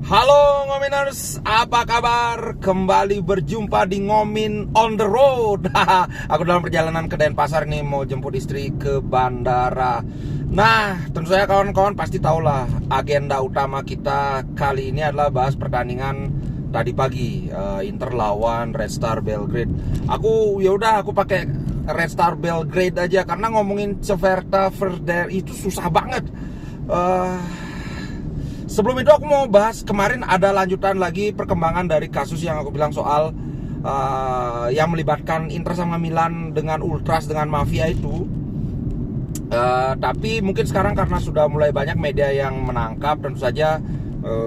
Halo Ngominers, apa kabar? Kembali berjumpa di Ngomin on the road. Aku dalam perjalanan ke Denpasar nih, mau jemput istri ke bandara. Nah, tentu saja kawan-kawan pasti tahulah agenda utama kita kali ini adalah bahas pertandingan tadi pagi, Inter lawan Red Star Belgrade. Aku pakai Red Star Belgrade aja karena ngomongin Cerveta Verde itu susah banget. Sebelum itu aku mau bahas kemarin ada lanjutan lagi perkembangan dari kasus yang aku bilang soal yang melibatkan Inter sama Milan dengan Ultras, dengan mafia itu. Tapi mungkin sekarang karena sudah mulai banyak media yang menangkap, tentu saja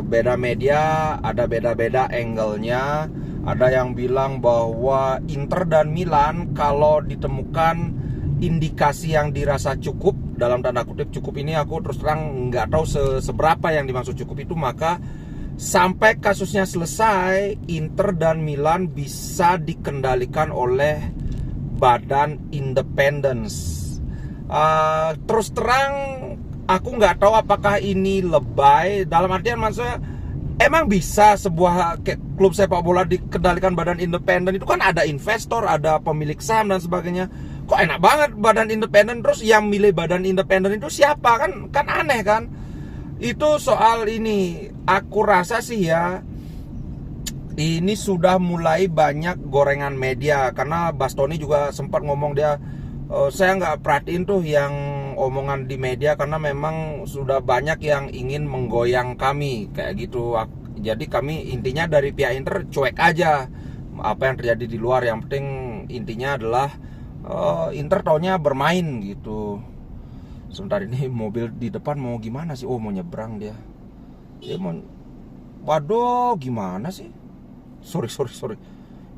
beda media ada beda-beda angle-nya. Ada yang bilang bahwa Inter dan Milan kalau ditemukan indikasi yang dirasa cukup, dalam tanda kutip cukup ini aku terus terang nggak tahu seberapa yang dimaksud cukup itu, maka sampai kasusnya selesai Inter dan Milan bisa dikendalikan oleh badan independence. Terus terang aku nggak tahu apakah ini lebay, dalam artian maksudnya emang bisa sebuah klub sepak bola dikendalikan badan independen? Itu kan ada investor, ada pemilik saham dan sebagainya. Kok enak banget badan independen, terus yang milih badan independen itu siapa? Kan aneh kan? Itu soal ini aku rasa sih ya, ini sudah mulai banyak gorengan media. Karena Bastoni juga sempat ngomong dia, saya nggak perhatiin tuh yang omongan di media karena memang sudah banyak yang ingin menggoyang kami kayak gitu. Jadi kami intinya dari pihak Inter cuek aja apa yang terjadi di luar. Yang penting intinya adalah Inter taunya bermain gitu. Sebentar, ini mobil di depan mau gimana sih? Oh, mau nyebrang dia. Waduh, gimana sih? Sorry.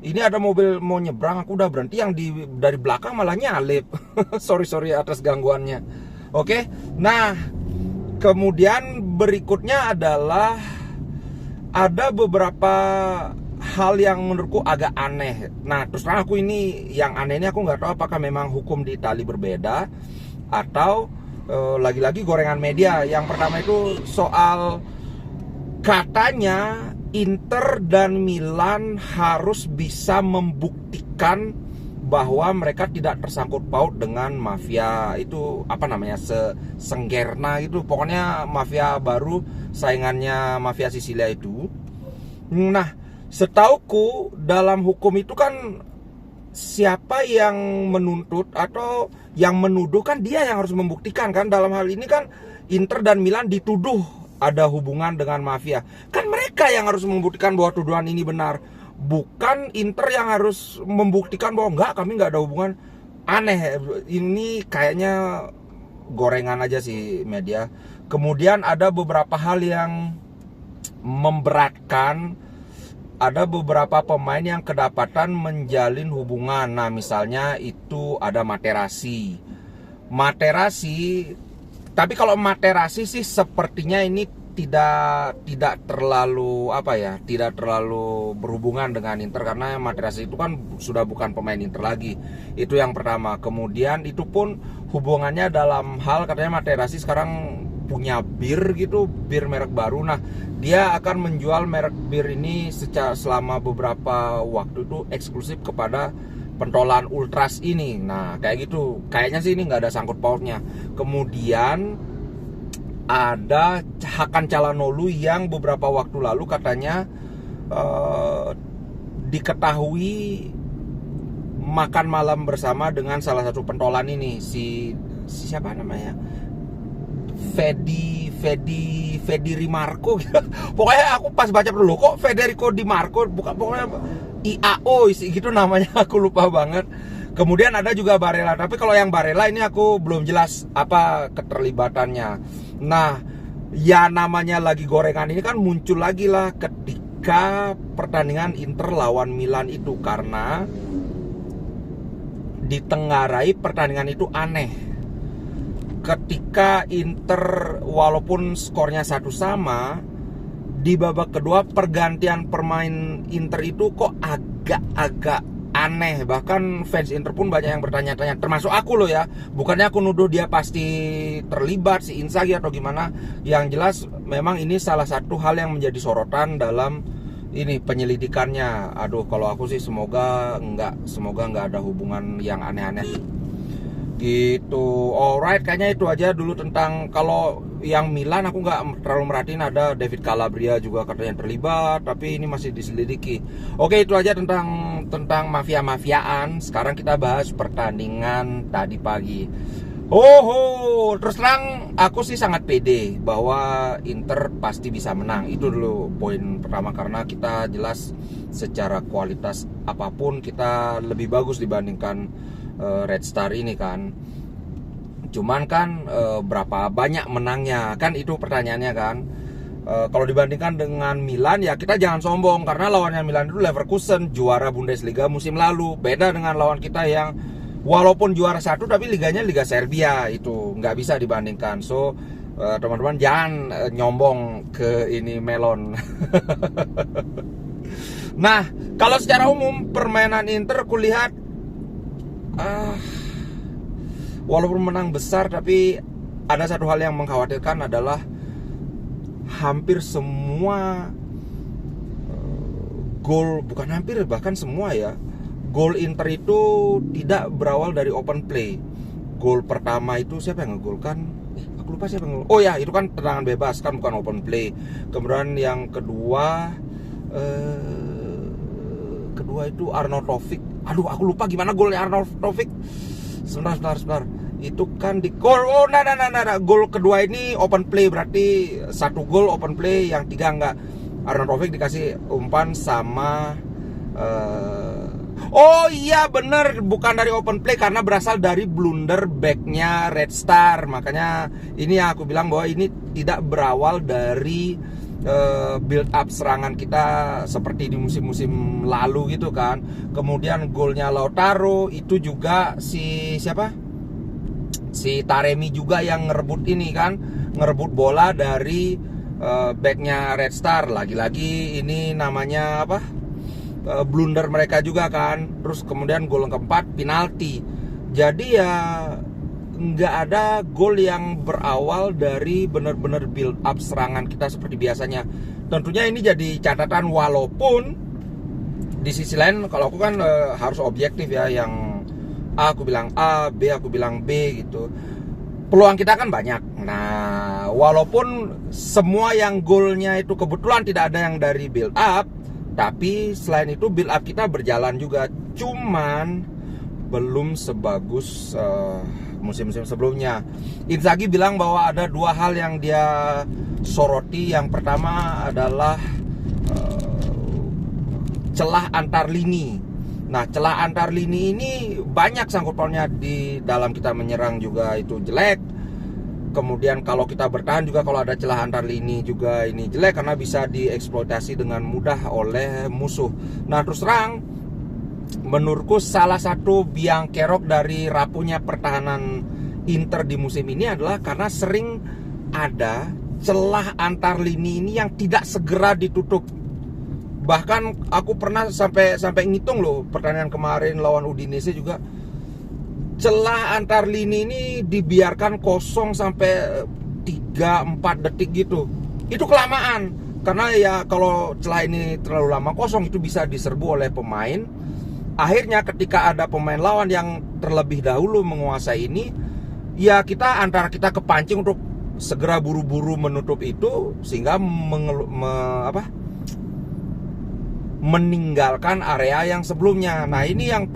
Ini ada mobil mau nyebrang, aku udah berhenti, yang dari belakang malah nyalip. sorry atas gangguannya. Oke. Nah, kemudian berikutnya adalah ada beberapa hal yang menurutku agak aneh. Nah, terus terang aku ini yang aneh ini aku nggak tahu apakah memang hukum di Itali berbeda atau lagi-lagi gorengan media. Yang pertama itu soal katanya Inter dan Milan harus bisa membuktikan bahwa mereka tidak tersangkut paut dengan mafia itu, apa namanya, Senggerna itu, pokoknya mafia baru saingannya mafia Sisilia itu. Nah, setauku dalam hukum itu kan siapa yang menuntut atau yang menuduh kan dia yang harus membuktikan kan. Dalam hal ini kan Inter dan Milan dituduh ada hubungan dengan mafia. Kan mereka yang harus membuktikan bahwa tuduhan ini benar, bukan Inter yang harus membuktikan bahwa enggak, kami enggak ada hubungan. Aneh, ini kayaknya gorengan aja sih media. Kemudian ada beberapa hal yang memberatkan. Ada beberapa pemain yang kedapatan menjalin hubungan. Nah, misalnya itu ada Materazzi. Tapi kalau Materazzi sih sepertinya ini tidak terlalu tidak terlalu berhubungan dengan Inter, karena Materazzi itu kan sudah bukan pemain Inter lagi. Itu yang pertama. Kemudian itu pun hubungannya dalam hal katanya Materazzi sekarang punya bir merek baru. Nah, dia akan menjual merek bir ini selama beberapa waktu itu eksklusif kepada pentolan Ultras ini. Nah, kayak gitu. Kayaknya sih ini nggak ada sangkut pautnya. Kemudian ada Hakan Calhanoglu yang beberapa waktu lalu katanya diketahui makan malam bersama dengan salah satu pentolan ini, si siapa namanya, Fedi Rimarco gitu. Pokoknya aku pas baca dulu, kok Federico Di Marco, bukan, pokoknya IAO gitu namanya, aku lupa banget. Kemudian ada juga Barella, tapi kalau yang Barella ini aku belum jelas apa keterlibatannya. Nah, ya namanya lagi gorengan ini kan muncul lagi lah ketika pertandingan Inter lawan Milan itu, karena ditengarai pertandingan itu aneh. Ketika Inter walaupun skornya satu sama, di babak kedua pergantian pemain Inter itu kok agak aneh. Bahkan fans Inter pun banyak yang bertanya-tanya, termasuk aku loh ya. Bukannya aku nuduh dia pasti terlibat si Inzaghi atau gimana. Yang jelas memang ini salah satu hal yang menjadi sorotan dalam ini penyelidikannya. Aduh, kalau aku sih semoga nggak ada hubungan yang aneh-aneh gitu. Alright, kayaknya itu aja dulu tentang kalau yang Milan. Aku nggak terlalu merhatiin, ada David Calabria juga katanya terlibat, tapi ini masih diselidiki. Oke, itu aja tentang mafia-mafiaan. Sekarang kita bahas pertandingan tadi pagi. Terus terang aku sih sangat pede bahwa Inter pasti bisa menang. Itu dulu poin pertama, karena kita jelas secara kualitas apapun kita lebih bagus dibandingkan Red Star ini kan. Cuman kan berapa banyak menangnya kan, itu pertanyaannya kan. Kalau dibandingkan dengan Milan ya kita jangan sombong, karena lawannya Milan itu Leverkusen, juara Bundesliga musim lalu. Beda dengan lawan kita yang walaupun juara satu tapi liganya Liga Serbia, itu nggak bisa dibandingkan. So teman-teman jangan nyombong ke ini melon. Nah, kalau secara umum permainan Inter kulihat walaupun menang besar, tapi ada satu hal yang mengkhawatirkan adalah hampir semua gol, bukan hampir, bahkan semua ya, gol Inter itu tidak berawal dari open play. Gol pertama itu siapa yang ngegolkan? Aku lupa siapa yang ngegol. Oh ya, itu kan tendangan bebas kan, bukan open play. Kemudian yang kedua itu Arnaud Taufik. Aduh, aku lupa gimana golnya Arnaud Taufik. Sebentar. Itu kan di gol. Gol kedua ini open play, berarti satu gol open play, yang tiga enggak. Arnaud Taufik dikasih umpan sama oh iya bener, bukan dari open play karena berasal dari blunder backnya Red Star. Makanya ini yang aku bilang bahwa ini tidak berawal dari build up serangan kita seperti di musim-musim lalu gitu kan. Kemudian golnya Lautaro itu juga si Taremi juga yang ngerebut ini kan, ngerebut bola dari backnya Red Star. Lagi-lagi ini namanya blunder mereka juga kan. Terus kemudian gol yang keempat penalti. Jadi ya nggak ada gol yang berawal dari benar-benar build up serangan kita seperti biasanya. Tentunya ini jadi catatan, walaupun di sisi lain kalau aku kan harus objektif ya, yang A aku bilang A, B aku bilang B gitu. Peluang kita kan banyak. Nah, walaupun semua yang golnya itu kebetulan tidak ada yang dari build up, tapi selain itu build up kita berjalan juga. Cuman belum sebagus musim-musim sebelumnya. Inzaghi bilang bahwa ada dua hal yang dia soroti. Yang pertama adalah celah antar lini. Nah, celah antar lini ini banyak sangkut pautnya. Di dalam kita menyerang juga itu jelek. Kemudian kalau kita bertahan juga, kalau ada celah antar lini juga ini jelek, karena bisa dieksploitasi dengan mudah oleh musuh. Nah, terus terang menurutku salah satu biang kerok dari rapuhnya pertahanan Inter di musim ini adalah karena sering ada celah antar lini ini yang tidak segera ditutup. Bahkan aku pernah sampai ngitung loh, pertandingan kemarin lawan Udinese juga, celah antar lini ini dibiarkan kosong sampai 3-4 detik gitu. Itu kelamaan, karena ya kalau celah ini terlalu lama kosong itu bisa diserbu oleh pemain. Akhirnya ketika ada pemain lawan yang terlebih dahulu menguasai ini, ya antara kita kepancing untuk segera buru-buru menutup itu, sehingga meninggalkan area yang sebelumnya. Nah, ini yang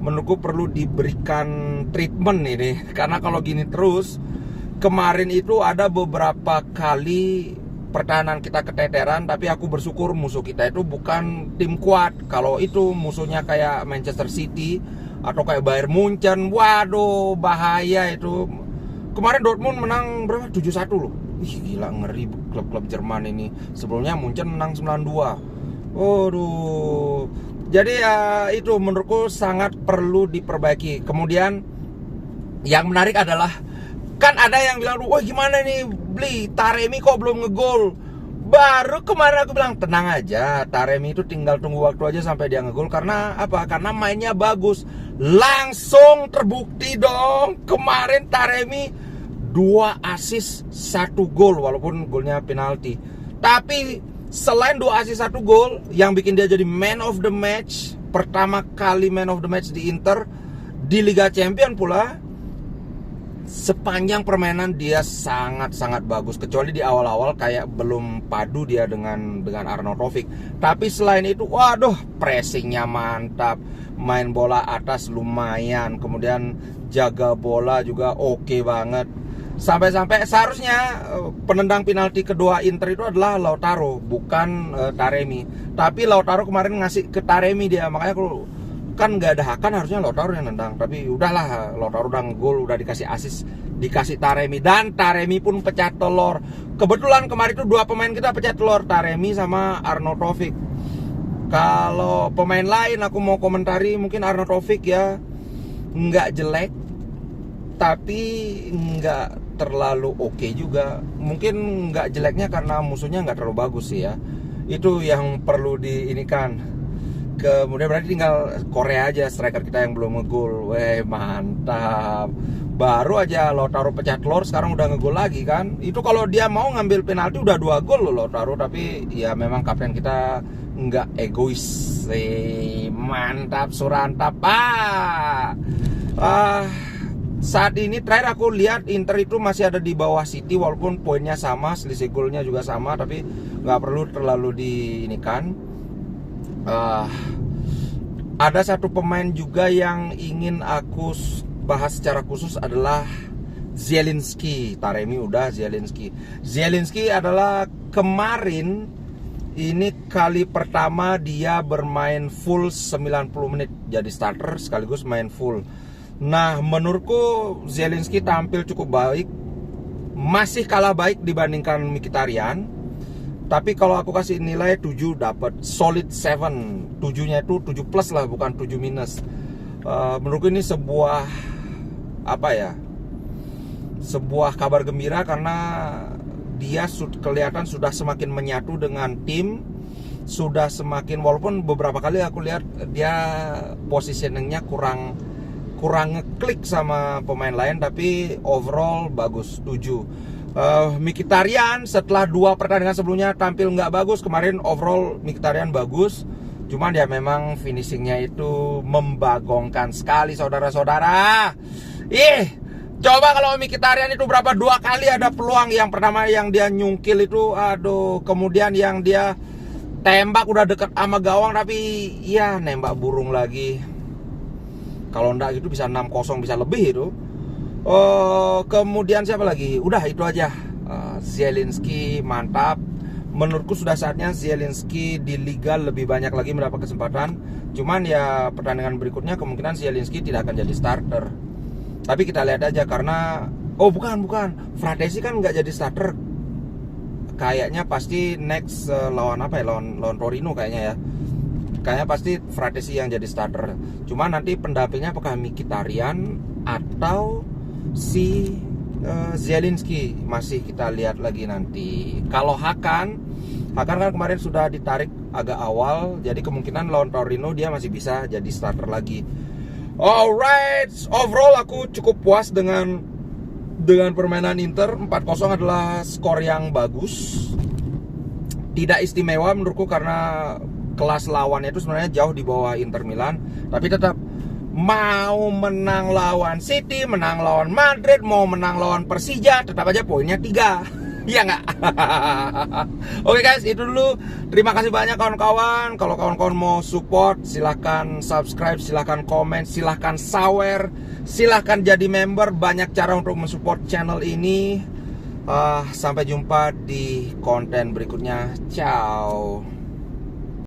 menurutku perlu diberikan treatment ini, karena kalau gini terus, kemarin itu ada beberapa kali pertahanan kita keteteran, tapi aku bersyukur musuh kita itu bukan tim kuat. Kalau itu musuhnya kayak Manchester City atau kayak Bayern Munchen, waduh bahaya itu. Kemarin Dortmund menang berapa? 7-1 loh. Ih, gila, ngeri klub-klub Jerman ini. Sebelumnya Munchen menang 9-2. Waduh. Jadi ya itu menurutku sangat perlu diperbaiki. Kemudian yang menarik adalah, kan ada yang bilang, wah gimana nih Bli, Taremi kok belum ngegol? Baru kemarin aku bilang tenang aja, Taremi itu tinggal tunggu waktu aja sampai dia ngegol. Karena apa? Karena mainnya bagus. Langsung terbukti dong. Kemarin Taremi 2 assist 1 gol, walaupun golnya penalti. Tapi selain 2 assist 1 gol, yang bikin dia jadi man of the match, pertama kali man of the match di Inter, di Liga Champion pula. Sepanjang permainan dia sangat-sangat bagus, kecuali di awal-awal kayak belum padu dia dengan Arnautovic. Tapi selain itu, waduh, pressingnya mantap, main bola atas lumayan, kemudian jaga bola juga oke banget. Sampai-sampai seharusnya penendang penalti kedua Inter itu adalah Lautaro, bukan Taremi. Tapi Lautaro kemarin ngasih ke Taremi dia, makanya kalau kan nggak ada hak, kan harusnya Lautaro yang nendang. Tapi udahlah, Lautaro udah gol, udah dikasih assist, dikasih Taremi, dan Taremi pun pecah telur. Kebetulan kemarin itu 2 pemain kita pecah telur, Taremi sama Arnautovic. Kalau pemain lain aku mau komentari, mungkin Arnautovic ya nggak jelek, tapi nggak terlalu oke juga. Mungkin nggak jeleknya karena musuhnya nggak terlalu bagus sih ya. Itu yang perlu diinikan. Kemudian berarti tinggal Korea aja striker kita yang belum ngegol. Weh, mantap. Baru aja Lautaro pecah telur, sekarang udah ngegol lagi kan. Itu kalau dia mau ngambil penalti udah 2 gol loh Lautaro. Tapi ya memang kapten kita nggak egois. Mantap, surantap. Saat ini terakhir aku lihat Inter itu masih ada di bawah City, walaupun poinnya sama, selisih golnya juga sama. Tapi nggak perlu terlalu diinikan. Ada satu pemain juga yang ingin aku bahas secara khusus adalah Zielinski. Taremi udah, Zielinski adalah kemarin ini kali pertama dia bermain full 90 menit jadi starter sekaligus main full. Nah, menurutku Zielinski tampil cukup baik, masih kalah baik dibandingkan Mkhitaryan. Tapi kalau aku kasih nilai 7 dapat solid 7. 7-nya itu 7 plus lah, bukan 7 minus. Menurutku ini sebuah sebuah kabar gembira karena dia kelihatan sudah semakin menyatu dengan tim, sudah semakin, walaupun beberapa kali aku lihat dia positioningnya kurang ngeklik sama pemain lain, tapi overall bagus, 7. Mkhitaryan setelah 2 pertandingan sebelumnya tampil nggak bagus, kemarin overall Mkhitaryan bagus, cuman dia memang finishingnya itu membagongkan sekali saudara-saudara. Coba kalau Mkhitaryan itu berapa 2 kali ada peluang. Yang pertama yang dia nyungkil itu, aduh, kemudian yang dia tembak udah deket sama gawang tapi ya nembak burung lagi. Kalau enggak gitu bisa 6-0, bisa lebih itu. Kemudian siapa lagi? Udah itu aja. Zielinski mantap. Menurutku sudah saatnya Zielinski di Liga lebih banyak lagi mendapat kesempatan. Cuman ya pertandingan berikutnya kemungkinan Zielinski tidak akan jadi starter. Tapi kita lihat aja karena bukan Fratesi kan nggak jadi starter. Kayaknya pasti next lawan lawan Torino kayaknya ya. Kayaknya pasti Fratesi yang jadi starter. Cuma nanti pendampingnya apakah Mkhitaryan atau si Zielinski masih kita lihat lagi nanti. Kalau Hakan kan kemarin sudah ditarik agak awal, jadi kemungkinan lawan Torino dia masih bisa jadi starter lagi. Alright, overall aku cukup puas dengan permainan Inter. 4-0 adalah skor yang bagus. Tidak istimewa menurutku karena kelas lawannya itu sebenarnya jauh di bawah Inter Milan, tapi tetap mau menang lawan City, menang lawan Madrid, mau menang lawan Persija, tetap aja poinnya 3. Iya nggak? Oke guys, itu dulu. Terima kasih banyak kawan-kawan. Kalau kawan-kawan mau support, silahkan subscribe, silahkan komen, silahkan sawer, silahkan jadi member. Banyak cara untuk mensupport channel ini. Sampai jumpa di konten berikutnya. Ciao.